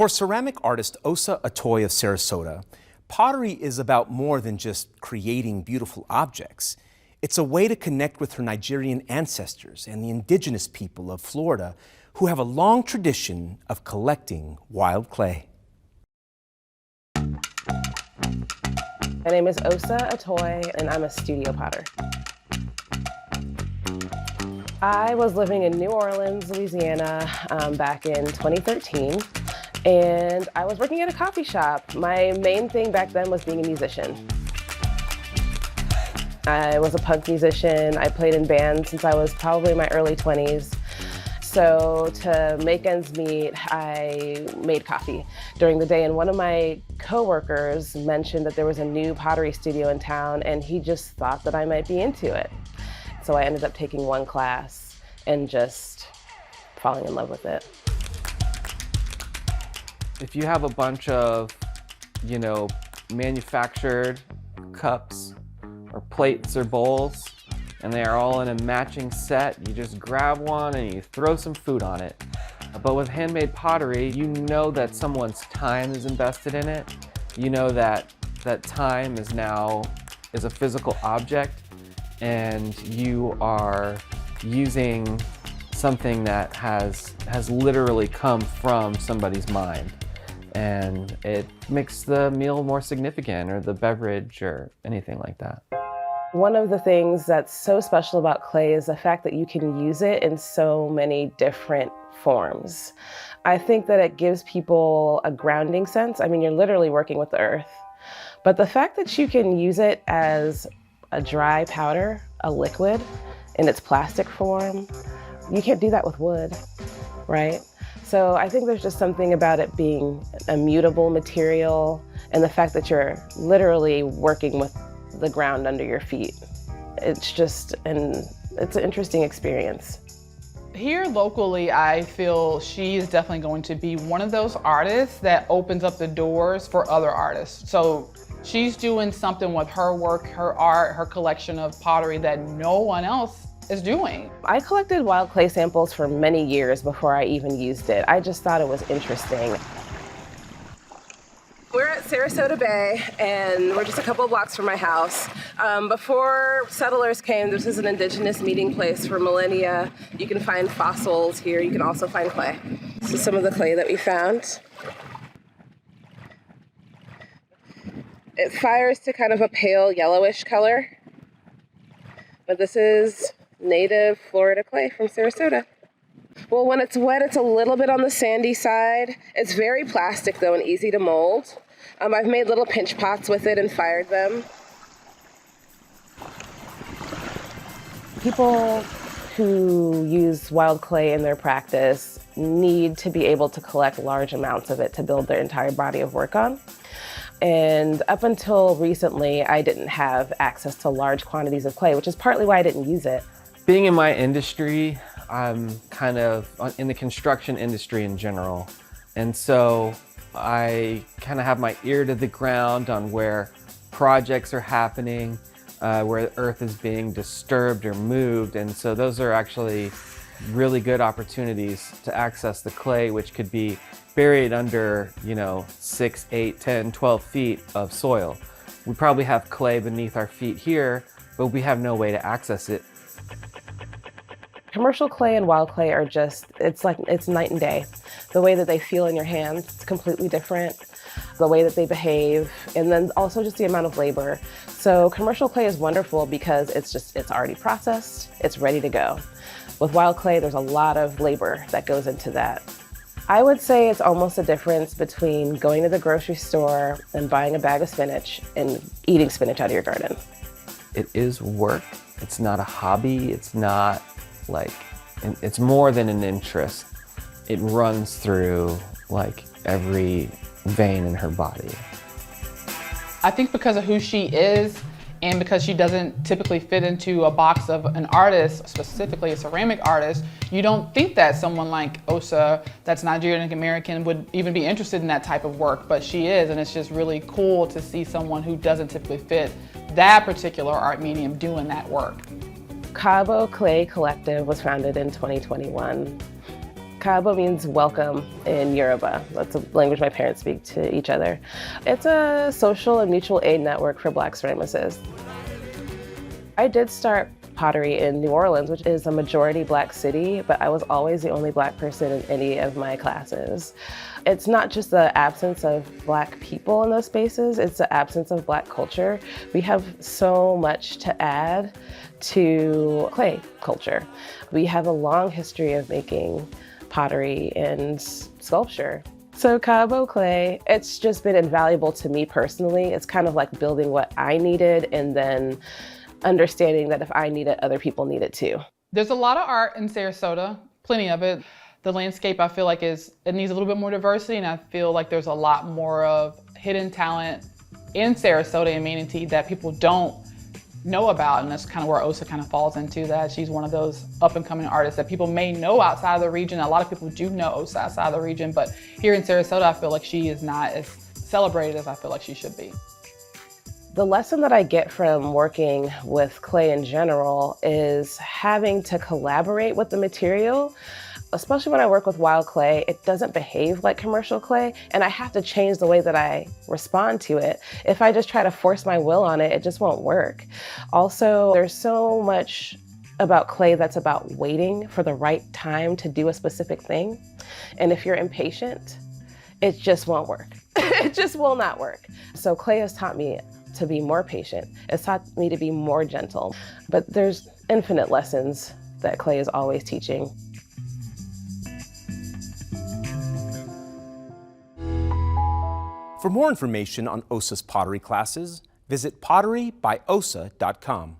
For ceramic artist Osa Atoe of Sarasota, pottery is about more than just creating beautiful objects. It's a way to connect with her Nigerian ancestors and the indigenous people of Florida who have a long tradition of collecting wild clay. My name is Osa Atoe, and I'm a studio potter. I was living in New Orleans, Louisiana, back in 2013, and I was working at a coffee shop. My main thing back then was being a musician. I was a punk musician. I played in bands since I was probably in my early 20s. So to make ends meet, I made coffee during the day, and one of my coworkers mentioned that there was a new pottery studio in town, and he just thought that I might be into it. So I ended up taking one class and just falling in love with it. If you have a bunch of, manufactured cups or plates or bowls, and they are all in a matching set, you just grab one and you throw some food on it. But with handmade pottery, you know that someone's time is invested in it. You know that that time is a physical object, and you are using something that has literally come from somebody's mind. And it makes the meal more significant, or the beverage, or anything like that. One of the things that's so special about clay is the fact that you can use it in so many different forms. I think that it gives people a grounding sense. I mean, you're literally working with the earth. But the fact that you can use it as a dry powder, a liquid, in its plastic form, you can't do that with wood, right? So I think there's just something about it being a mutable material, and the fact that you're literally working with the ground under your feet. It's an interesting experience. Here locally, I feel she is definitely going to be one of those artists that opens up the doors for other artists. So she's doing something with her work, her art, her collection of pottery that no one else is doing. I collected wild clay samples for many years before I even used it. I just thought it was interesting. We're at Sarasota Bay, and we're just a couple of blocks from my house. Before settlers came, this is an indigenous meeting place for millennia. You can find fossils here. You can also find clay. This is some of the clay that we found. It fires to kind of a pale yellowish color, but this is native Florida clay from Sarasota. Well, when it's wet, it's a little bit on the sandy side. It's very plastic, though, and easy to mold. I've made little pinch pots with it and fired them. People who use wild clay in their practice need to be able to collect large amounts of it to build their entire body of work on. And up until recently, I didn't have access to large quantities of clay, which is partly why I didn't use it. Being in my industry, I'm kind of in the construction industry in general. And so I kind of have my ear to the ground on where projects are happening, where the earth is being disturbed or moved. And so those are actually really good opportunities to access the clay, which could be buried under, 6, 8, 10, 12 feet of soil. We probably have clay beneath our feet here, but we have no way to access it. Commercial clay and wild clay are it's night and day. The way that they feel in your hands is completely different. The way that they behave, and then also just the amount of labor. So commercial clay is wonderful because it's already processed, it's ready to go. With wild clay, there's a lot of labor that goes into that. I would say it's almost a difference between going to the grocery store and buying a bag of spinach and eating spinach out of your garden. It is work. It's not a hobby. It's not it's more than an interest. It runs through every vein in her body. I think because of who she is, and because she doesn't typically fit into a box of an artist, specifically a ceramic artist, you don't think that someone like Osa, that's Nigerian American, would even be interested in that type of work, but she is, and it's just really cool to see someone who doesn't typically fit that particular art medium doing that work. Cabo Clay Collective was founded in 2021. Kaabo means welcome in Yoruba. That's a language my parents speak to each other. It's a social and mutual aid network for Black ceramicists. I did start pottery in New Orleans, which is a majority Black city, but I was always the only Black person in any of my classes. It's not just the absence of Black people in those spaces, it's the absence of Black culture. We have so much to add to clay culture. We have a long history of making pottery and sculpture. So Kaabo clay, it's just been invaluable to me personally. It's kind of like building what I needed and then understanding that if I need it, other people need it too. There's a lot of art in Sarasota, plenty of it. The landscape I feel like it needs a little bit more diversity, and I feel like there's a lot more of hidden talent in Sarasota and Manatee that people don't know about, and that's kind of where Osa kind of falls into that. She's one of those up and coming artists that people may know outside of the region. A lot of people do know Osa outside of the region, but here in Sarasota, I feel like she is not as celebrated as I feel like she should be. The lesson that I get from working with clay in general is having to collaborate with the material. Especially when I work with wild clay, it doesn't behave like commercial clay, and I have to change the way that I respond to it. If I just try to force my will on it, it just won't work. Also, there's so much about clay that's about waiting for the right time to do a specific thing. And if you're impatient, it just won't work. It just will not work. So clay has taught me to be more patient. It's taught me to be more gentle. But there's infinite lessons that clay is always teaching. For more information on Osa's pottery classes, visit potterybyosa.com.